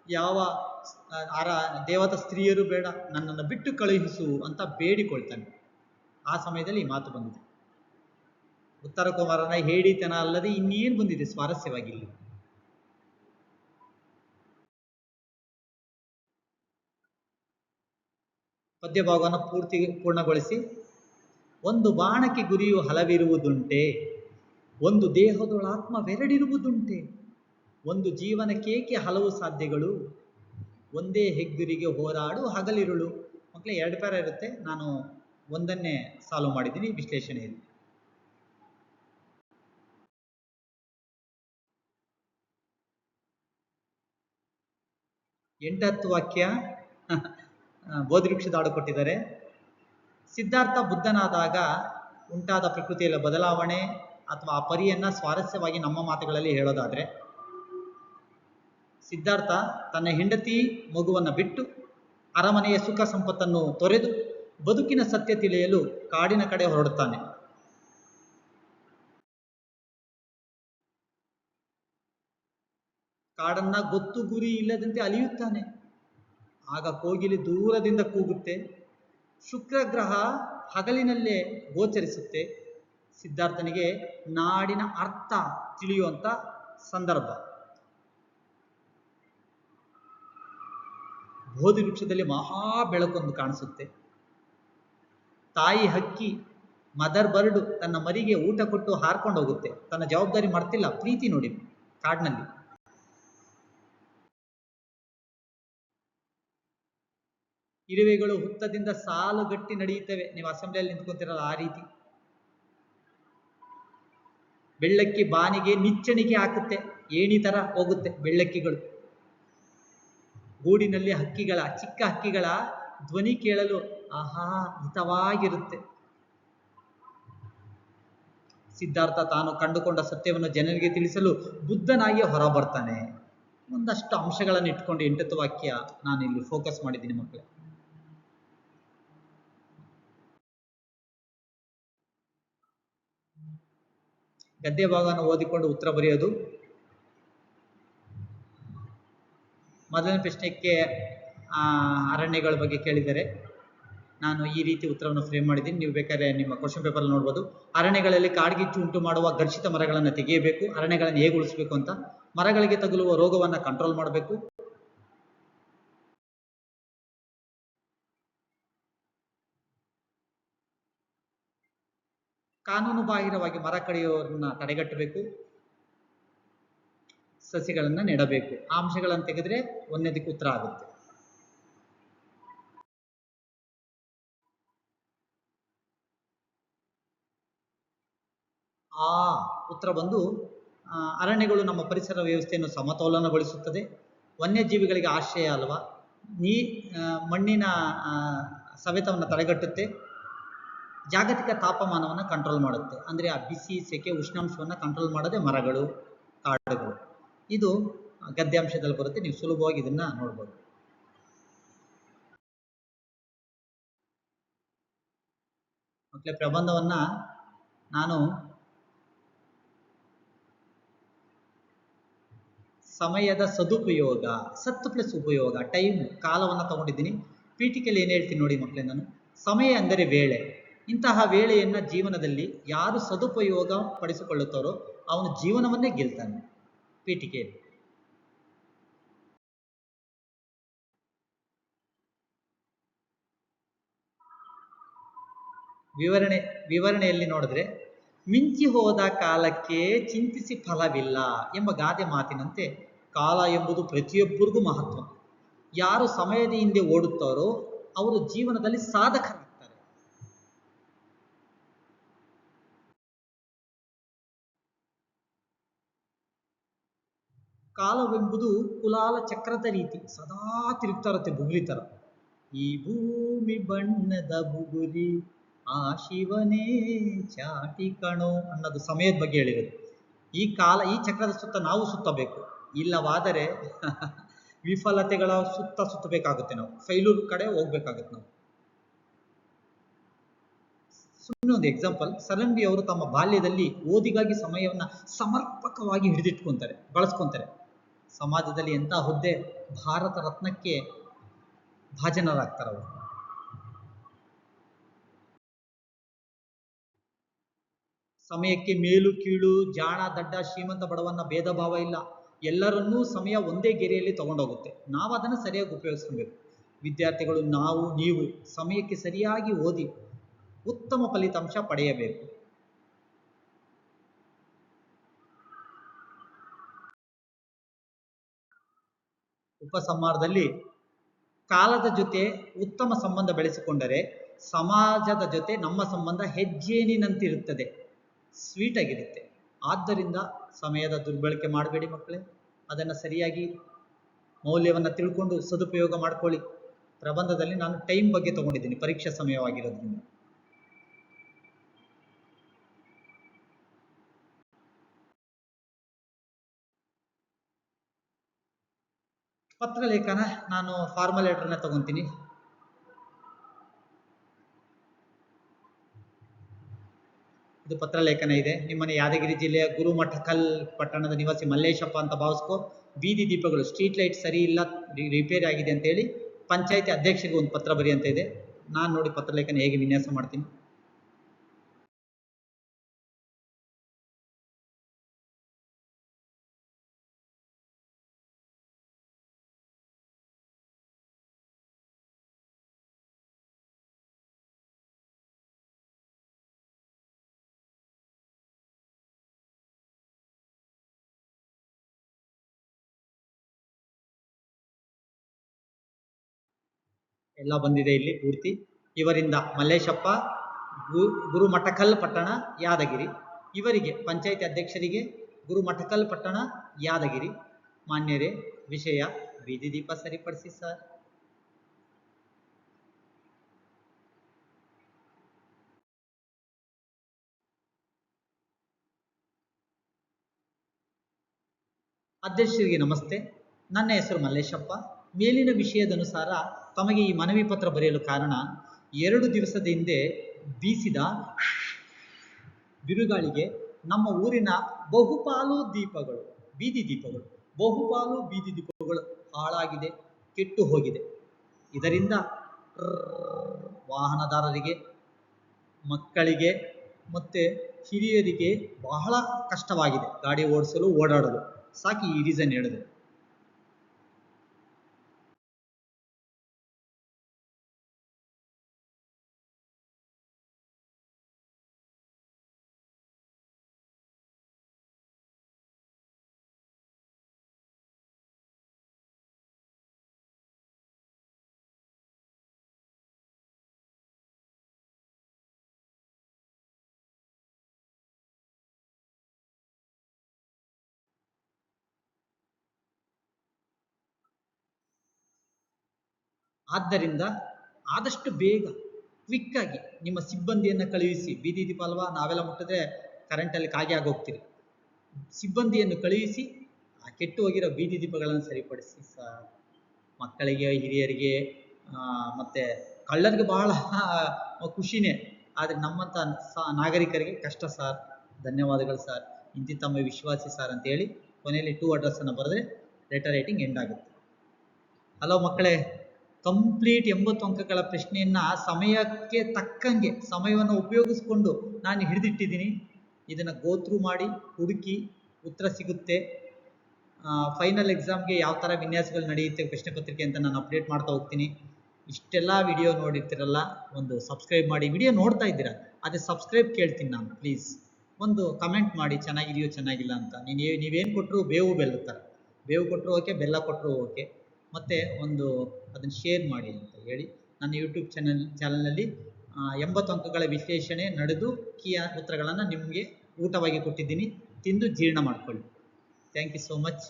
ಯಾವ ದೇವತಾ ಸ್ತ್ರೀಯರು ಬೇಡ, ನನ್ನನ್ನು ಬಿಟ್ಟು ಕಳುಹಿಸು ಅಂತ ಬೇಡಿಕೊಳ್ತಾನೆ. ಆ ಸಮಯದಲ್ಲಿ ಈ ಮಾತು ಬಂದಿದೆ. ಉತ್ತರ ಕುಮಾರನ ಹೇಳಿತನ ಅಲ್ಲದೆ ಇನ್ನೇನು ಬಂದಿದೆ ಸ್ವಾರಸ್ಯವಾಗಿ ಇಲ್ಲಿ. ಪದ್ಯಭಾಗವನ್ನು ಪೂರ್ಣಗೊಳಿಸಿ. ಒಂದು ಬಾಣಕ್ಕೆ ಗುರಿಯು ಹಲವಿರುವುದುಂಟೆ, ಒಂದು ದೇಹದೊಳಾತ್ಮವೆರಡಿರುವುದುಂಟೆ, ಒಂದು ಜೀವನಕ್ಕೇಕೆ ಹಲವು ಸಾಧ್ಯಗಳು, ಒಂದೇ ಹೆಗ್ಗುರಿಗೆ ಹೋರಾಡು ಹಗಲಿರುಳು. ಮಕ್ಕಳೇ 2 ಪ್ಯಾರ ಇರುತ್ತೆ, ನಾನು ಒಂದನ್ನೇ ಸಾಲ್ವ್ ಮಾಡಿದ್ದೀನಿ ವಿಶ್ಲೇಷಣೆಯಲ್ಲಿ. ಎಂಟತ್ತು ವಾಕ್ಯ ಬೋಧಿವೃಕ್ಷದ ಹಾಡು ಕೊಟ್ಟಿದ್ದಾರೆ. ಸಿದ್ಧಾರ್ಥ ಬುದ್ಧನಾದಾಗ ಉಂಟಾದ ಪ್ರಕೃತಿಯಲ್ಲಿ ಬದಲಾವಣೆ ಅಥವಾ ಆ ಪರಿಯನ್ನ ಸ್ವಾರಸ್ಯವಾಗಿ ನಮ್ಮ ಮಾತುಗಳಲ್ಲಿ ಹೇಳೋದಾದ್ರೆ, ಸಿದ್ಧಾರ್ಥ ತನ್ನ ಹೆಂಡತಿ ಮಗುವನ್ನು ಬಿಟ್ಟು ಅರಮನೆಯ ಸುಖ ಸಂಪತ್ತನ್ನು ತೊರೆದು ಬದುಕಿನ ಸತ್ಯ ತಿಳಿಯಲು ಕಾಡಿನ ಕಡೆ ಹೊರಡುತ್ತಾನೆ. ಕಾಡನ್ನ ಗೊತ್ತು ಗುರಿ ಇಲ್ಲದಂತೆ ಅಲಿಯುತ್ತಾನೆ. ಆಗ ಕೋಗಿಲೆ ದೂರದಿಂದ ಕೂಗುತ್ತೆ. ಶುಕ್ರ ಗ್ರಹ ಹಗಲಿನಲ್ಲೇ ಗೋಚರಿಸುತ್ತೆ. ಸಿದ್ಧಾರ್ಥನಿಗೆ ನಾಡಿನ ಅರ್ಥ ತಿಳಿಯುವಂತ ಸಂದರ್ಭ. ಬೋಧಿ ವೃಕ್ಷದಲ್ಲಿ ಮಹಾ ಬೆಳಕೊಂದು ಕಾಣಿಸುತ್ತೆ. ತಾಯಿ ಹಕ್ಕಿ ಮದರ್ ಬರ್ಡ್ ತನ್ನ ಮರಿಗೆ ಊಟ ಕೊಟ್ಟು ಹಾರ್ಕೊಂಡು ಹೋಗುತ್ತೆ. ತನ್ನ ಜವಾಬ್ದಾರಿ ಮಾಡ್ತಿಲ್ಲ, ಪ್ರೀತಿ ನೋಡಿ ಕಾಡಿನಲ್ಲಿ. ಇರುವೆಗಳು ಹುತ್ತದಿಂದ ಸಾಲುಗಟ್ಟಿ ನಡೆಯುತ್ತವೆ. ನೀವು ಅಸೆಂಬ್ಲಿಯಲ್ಲಿ ನಿಂತ್ಕೊಂತಿರಲ್ಲ ಆ ರೀತಿ. ಬೆಳ್ಳಕ್ಕಿ ಬಾನಿಗೆ ನಿಚ್ಚಣಿಕೆ ಹಾಕುತ್ತೆ, ಏಣಿ ತರ ಹೋಗುತ್ತೆ ಬೆಳ್ಳಕ್ಕಿಗಳು. ಗೂಡಿನಲ್ಲಿ ಹಕ್ಕಿಗಳ, ಚಿಕ್ಕ ಹಕ್ಕಿಗಳ ಧ್ವನಿ ಕೇಳಲು ಆಹಾ ಹಿತವಾಗಿರುತ್ತೆ. ಸಿದ್ಧಾರ್ಥ ತಾನು ಕಂಡುಕೊಂಡ ಸತ್ಯವನ್ನು ಜನರಿಗೆ ತಿಳಿಸಲು ಬುದ್ಧನಾಗಿ ಹೊರ ಬರ್ತಾನೆ. ಒಂದಷ್ಟು ಅಂಶಗಳನ್ನು ಇಟ್ಕೊಂಡು 8 ವಾಕ್ಯ ನಾನು ಇಲ್ಲಿ ಫೋಕಸ್ ಮಾಡಿದ್ದೀನಿ ಮಕ್ಕಳೇ. ಗದ್ಯ ಭಾಗವನ್ನು ಓದಿಕೊಂಡು ಉತ್ತರ ಬರೆಯೋದು. ಮೊದಲನೇ ಪ್ರಶ್ನೆಗೆ ಅರಣ್ಯಗಳ ಬಗ್ಗೆ ಕೇಳಿದರೆ ನಾನು ಈ ರೀತಿ ಉತ್ತರವನ್ನು ಫ್ರೇಮ್ ಮಾಡಿದ್ದೀನಿ. ನೀವು ಬೇಕಾದ್ರೆ ನಿಮ್ಮ ಕ್ವಶನ್ ಪೇಪರ್ ನೋಡ್ಬೋದು. ಅರಣ್ಯಗಳಲ್ಲಿ ಕಾಡ್ಗಿಚ್ಚು ಉಂಟು ಮಾಡುವ ಘರ್ಷಿತ ಮರಗಳನ್ನು ತೆಗೆಯಬೇಕು. ಅರಣ್ಯಗಳನ್ನು ಹೇಗೆ ಉಳಿಸಬೇಕು ಅಂತ. ಮರಗಳಿಗೆ ತಗುಲುವ ರೋಗವನ್ನು ಕಂಟ್ರೋಲ್ ಮಾಡಬೇಕು. ಕಾನೂನು ಬಾಹಿರವಾಗಿ ಮರ ಕಡಿಯೋರನ್ನ ತಡೆಗಟ್ಟಬೇಕು. ಸಸಿಗಳನ್ನ ನೆಡಬೇಕು. ಆ ಅಂಶಗಳನ್ನು ತೆಗೆದ್ರೆ ಒಂದನೇದಕ್ಕೆ ಉತ್ತರ ಆಗುತ್ತೆ. ಆ ಉತ್ತರ ಬಂದು ಅರಣ್ಯಗಳು ನಮ್ಮ ಪರಿಸರ ವ್ಯವಸ್ಥೆಯನ್ನು ಸಮತೋಲನಗೊಳಿಸುತ್ತದೆ. ವನ್ಯಜೀವಿಗಳಿಗೆ ಆಶ್ರಯ ಅಲ್ವಾ. ಮಣ್ಣಿನ ಸವೆತವನ್ನು ತಡೆಗಟ್ಟುತ್ತೆ. ಜಾಗತಿಕ ತಾಪಮಾನವನ್ನು ಕಂಟ್ರೋಲ್ ಮಾಡುತ್ತೆ. ಅಂದರೆ ಆ ಬಿಸಿ ಸೆಕೆ ಉಷ್ಣಾಂಶವನ್ನು ಕಂಟ್ರೋಲ್ ಮಾಡೋದೇ ಮರಗಳು, ಕಾಡುಗಳು. ಇದು ಗದ್ಯಾಂಶದಲ್ಲಿ ಬರುತ್ತೆ. ನೀವು ಸುಲಭವಾಗಿ ಇದನ್ನ ನೋಡ್ಬೋದು. ಮಕ್ಕಳೇ, ಪ್ರಬಂಧವನ್ನ ನಾನು ಸಮಯದ ಸದುಪಯೋಗ, ಸತ್ತು ಪ್ಲಸ್ ಉಪಯೋಗ, ಟೈಮ್, ಕಾಲವನ್ನು ತಗೊಂಡಿದ್ದೀನಿ. ಪೀಠಿಕೆಯಲ್ಲಿ ಏನು ಹೇಳ್ತೀನಿ ನೋಡಿ ಮಕ್ಕಳೇ ನಾನು. ಸಮಯ ಅಂದರೆ ವೇಳೆ. ಇಂತಹ ವೇಳೆಯನ್ನ ಜೀವನದಲ್ಲಿ ಯಾರು ಸದುಪಯೋಗ ಪಡಿಸಿಕೊಳ್ಳುತ್ತಾರೋ ಅವನು ಜೀವನವನ್ನೇ ಗೆಲ್ತಾನೆ. ಪೀಠಿಕೆಯಲ್ಲಿ ವಿವರಣೆಯಲ್ಲಿ ನೋಡಿದ್ರೆ, ಮಿಂಚಿ ಹೋದ ಕಾಲಕ್ಕೆ ಚಿಂತಿಸಿ ಫಲವಿಲ್ಲ ಎಂಬ ಗಾದೆ ಮಾತಿನಂತೆ ಕಾಲ ಎಂಬುದು ಪ್ರತಿಯೊಬ್ಬರಿಗೂ ಮಹತ್ವ. ಯಾರು ಸಮಯದ ಹಿಂದೆ ಓಡುತ್ತಾರೋ ಅವರು ಜೀವನದಲ್ಲಿ ಸಾಧಕರಾಗ್ತಾರೆ. ಕಾಲವೆಂಬುದು ಕುಲಾಲ ಚಕ್ರದ ರೀತಿ ಸದಾ ತಿರುಗ್ತಾ ಇರುತ್ತೆ, ಬುಗುರಿ ತರ. ಈ ಭೂಮಿ ಬಣ್ಣದ ಬುಗುರಿ ಆ ಶಿವನೇ ಚಾಟಿ ಕಣೋ ಅನ್ನೋದು ಸಮಯದ ಬಗ್ಗೆ ಹೇಳಿರೋದು. ಈ ಚಕ್ರದ ಸುತ್ತ ನಾವು ಸುತ್ತಬೇಕು. ಇಲ್ಲವಾದರೆ ವಿಫಲತೆಗಳ ಸುತ್ತಬೇಕಾಗುತ್ತೆ. ನಾವು ಫೈಲೂರ್ ಕಡೆ ಹೋಗ್ಬೇಕಾಗುತ್ತೆ. ನಾವು ಸುಮ್ಮನೆ ಒಂದು ಎಕ್ಸಾಂಪಲ್, ಸರಂಬಿ ಅವರು ತಮ್ಮ ಬಾಲ್ಯದಲ್ಲಿ ಓದಿಗಾಗಿ ಸಮಯವನ್ನ ಸಮರ್ಪಕವಾಗಿ ಹಿಡಿದಿಟ್ಕೊಂತಾರೆ, ಬಳಸ್ಕೊಂತಾರೆ. ಸಮಾಜದಲ್ಲಿ ಎಂಥ ಹುದ್ದೆ ಭಾರತ ರತ್ನಕ್ಕೆ ಭಾಜನರಾಗ್ತಾರೆ ಅವರು. ಸಮಯಕ್ಕೆ ಮೇಲು ಕೀಳು, ಜಾಣ ದಡ್ಡ, ಶ್ರೀಮಂತ ಬಡವನ್ನ ಭೇದ ಭಾವ ಇಲ್ಲ. ಎಲ್ಲರನ್ನೂ ಸಮಯ ಒಂದೇ ಗೆರೆಯಲ್ಲಿ ತಗೊಂಡೋಗುತ್ತೆ. ನಾವು ಅದನ್ನು ಸರಿಯಾಗಿ ಉಪಯೋಗಿಸ್ಕೊಬೇಕು. ವಿದ್ಯಾರ್ಥಿಗಳು, ನೀವು ಸಮಯಕ್ಕೆ ಸರಿಯಾಗಿ ಓದಿ ಉತ್ತಮ ಫಲಿತಾಂಶ ಪಡೆಯಬೇಕು. ಉಪಸಂಹಾರದಲ್ಲಿ ಕಾಲದ ಜೊತೆ ಉತ್ತಮ ಸಂಬಂಧ ಬೆಳೆಸಿಕೊಂಡರೆ ಸಮಾಜದ ಜೊತೆ ನಮ್ಮ ಸಂಬಂಧ ಹೆಜ್ಜೇನಿನಂತಿರುತ್ತದೆ, ಸ್ವೀಟ್ ಆಗಿರುತ್ತೆ. ಆದ್ದರಿಂದ ಸಮಯದ ದುರ್ಬಳಕೆ ಮಾಡಬೇಡಿ ಮಕ್ಕಳೇ. ಅದನ್ನು ಸರಿಯಾಗಿ ಮೌಲ್ಯವನ್ನು ತಿಳ್ಕೊಂಡು ಸದುಪಯೋಗ ಮಾಡ್ಕೊಳ್ಳಿ. ಪ್ರಬಂಧದಲ್ಲಿ ನಾನು ಟೈಮ್ ಬಗ್ಗೆ ತಗೊಂಡಿದ್ದೀನಿ, ಪರೀಕ್ಷಾ ಸಮಯವಾಗಿರೋದ್ರಿಂದ. ಪತ್ರಲೇಖನ ನಾನು ಫಾರ್ಮಲ್ ಲೆಟರ್ನ ತಗೊಂತೀನಿ. ಇದು ಪತ್ರಲೇಖನ ಇದೆ. ನಿಮ್ಮನೆ ಯಾದಗಿರಿ ಜಿಲ್ಲೆಯ ಗುರುಮಠಕಲ್ ಪಟ್ಟಣದ ನಿವಾಸಿ ಮಲ್ಲೇಶಪ್ಪ ಅಂತ ಭಾವಿಸ್ಕೋ. ಬೀದಿ ದೀಪಗಳು, ಸ್ಟ್ರೀಟ್ ಲೈಟ್ ಸರಿ ಇಲ್ಲ, ರಿಪೇರಿ ಆಗಿದೆ ಅಂತೇಳಿ ಪಂಚಾಯತಿ ಅಧ್ಯಕ್ಷರಿಗೆ ಒಂದು ಪತ್ರ ಬರಿ ಅಂತ ಇದೆ. ನಾನು ನೋಡಿ ಪತ್ರಲೇಖನ ಹೇಗೆ ವಿನ್ಯಾಸ ಮಾಡ್ತೀನಿ. ಎಲ್ಲ ಬಂದಿದೆ ಇಲ್ಲಿ ಪೂರ್ತಿ. ಇವರಿಂದ ಮಲ್ಲೇಶಪ್ಪ, ಗುರುಮಠಕಲ್ ಪಟ್ಟಣ, ಯಾದಗಿರಿ. ಇವರಿಗೆ ಪಂಚಾಯತಿ ಅಧ್ಯಕ್ಷರಿಗೆ, ಗುರುಮಠಕಲ್ ಪಟ್ಟಣ, ಯಾದಗಿರಿ. ಮಾನ್ಯರೇ, ವಿಷಯ ಬೀದಿ ದೀಪ ಸರಿಪಡಿಸಿ ಸರ್. ಅಧ್ಯಕ್ಷರಿಗೆ ನಮಸ್ತೆ. ನನ್ನ ಹೆಸರು ಮಲ್ಲೇಶಪ್ಪ. ಮೇಲಿನ ವಿಷಯದನುಸಾರ ತಮಗೆ ಈ ಮನವಿ ಪತ್ರ ಬರೆಯಲು ಕಾರಣ, 2 ದಿವಸದ ಹಿಂದೆ ಬೀಸಿದ ಬಿರುಗಾಳಿಗೆ ನಮ್ಮ ಊರಿನ ಬಹುಪಾಲು ಬೀದಿ ದೀಪಗಳು ಹಾಳಾಗಿದೆ, ಕೆಟ್ಟು ಹೋಗಿದೆ. ಇದರಿಂದ ವಾಹನದಾರರಿಗೆ, ಮಕ್ಕಳಿಗೆ ಮತ್ತು ಹಿರಿಯರಿಗೆ ಬಹಳ ಕಷ್ಟವಾಗಿದೆ ಗಾಡಿ ಓಡಿಸಲು, ಓಡಾಡಲು. ಸಾಕಿ ಈ ರೀಸನ್ ಹೇಳಿದೆ. ಆದ್ದರಿಂದ ಆದಷ್ಟು ಬೇಗ ಕ್ವಿಕ್ಕಾಗಿ ನಿಮ್ಮ ಸಿಬ್ಬಂದಿಯನ್ನು ಕಳುಹಿಸಿ. ಬೀದಿ ದೀಪ ಅಲ್ವಾ, ನಾವೆಲ್ಲ ಮುಟ್ಟಿದ್ರೆ ಕರೆಂಟಲ್ಲಿ ಕಾಗೆ ಆಗೋಗ್ತೀರಿ. ಸಿಬ್ಬಂದಿಯನ್ನು ಕಳುಹಿಸಿ ಆ ಕೆಟ್ಟು ಹೋಗಿರೋ ಬೀದಿ ದೀಪಗಳನ್ನು ಸರಿಪಡಿಸಿ ಸರ್. ಮಕ್ಕಳಿಗೆ, ಹಿರಿಯರಿಗೆ ಮತ್ತು ಕಳ್ಳರಿಗೆ ಬಹಳ ಖುಷಿನೇ, ಆದರೆ ನಮ್ಮಂಥ ನಾಗರಿಕರಿಗೆ ಕಷ್ಟ ಸರ್. ಧನ್ಯವಾದಗಳು ಸರ್, ಇಂತಿ ತಮ್ಮ ವಿಶ್ವಾಸಿ ಸರ್ ಅಂತೇಳಿ ಕೊನೆಯಲ್ಲಿ 2 ಅಡ್ರೆಸ್ಸನ್ನು ಬರೆದ್ರೆ ಲೆಟರ್ ರೈಟಿಂಗ್ ಎಂಡ್ ಆಗುತ್ತೆ. ಹಲೋ ಮಕ್ಕಳೇ, ಕಂಪ್ಲೀಟ್ 80 ಅಂಕಗಳ ಪ್ರಶ್ನೆಯನ್ನು ಸಮಯಕ್ಕೆ ತಕ್ಕಂಗೆ ಸಮಯವನ್ನು ಉಪಯೋಗಿಸ್ಕೊಂಡು ನಾನು ಹಿಡಿದಿಟ್ಟಿದ್ದೀನಿ. ಇದನ್ನು ಗೋತ್ರೂ ಮಾಡಿ ಹುಡುಕಿ ಉತ್ತರ ಸಿಗುತ್ತೆ. ಫೈನಲ್ ಎಕ್ಸಾಮ್ಗೆ ಯಾವ ಥರ ವಿನ್ಯಾಸಗಳು ನಡೆಯುತ್ತೆ ಪ್ರಶ್ನೆ ಪತ್ರಿಕೆ ಅಂತ ನಾನು ಅಪ್ಡೇಟ್ ಮಾಡ್ತಾ ಹೋಗ್ತೀನಿ. ಇಷ್ಟೆಲ್ಲ ವಿಡಿಯೋ ನೋಡಿರ್ತೀರಲ್ಲ, ಒಂದು ಸಬ್ಸ್ಕ್ರೈಬ್ ಮಾಡಿ. ವಿಡಿಯೋ ನೋಡ್ತಾ ಇದ್ದೀರಾ, ಅದೇ ಸಬ್ಸ್ಕ್ರೈಬ್ ಕೇಳ್ತೀನಿ ನಾನು. ಪ್ಲೀಸ್ ಒಂದು ಕಮೆಂಟ್ ಮಾಡಿ, ಚೆನ್ನಾಗಿದೆಯೋ ಚೆನ್ನಾಗಿಲ್ಲ ಅಂತ. ನೀವೇನು ಕೊಟ್ಟರು ಬೇವು ಬೆಲ್ಲ ಥರ, ಬೇವು ಕೊಟ್ಟರು ಓಕೆ, ಬೆಲ್ಲ ಕೊಟ್ಟರು ಓಕೆ. ಮತ್ತು ಅದನ್ನು ಶೇರ್ ಮಾಡಿ ಅಂತ ಹೇಳಿ ನನ್ನ ಯೂಟ್ಯೂಬ್ ಚಾನಲ್ನಲ್ಲಿ 80 ಅಂಕಗಳ ವಿಶ್ಲೇಷಣೆ ನಡೆದು ಕೀ ಉತ್ತರಗಳನ್ನು ನಿಮಗೆ ಊಟವಾಗಿ ಕೊಟ್ಟಿದ್ದೀನಿ. ತಿಂದು ಜೀರ್ಣ ಮಾಡ್ಕೊಳ್ಳಿ. Thank you so much.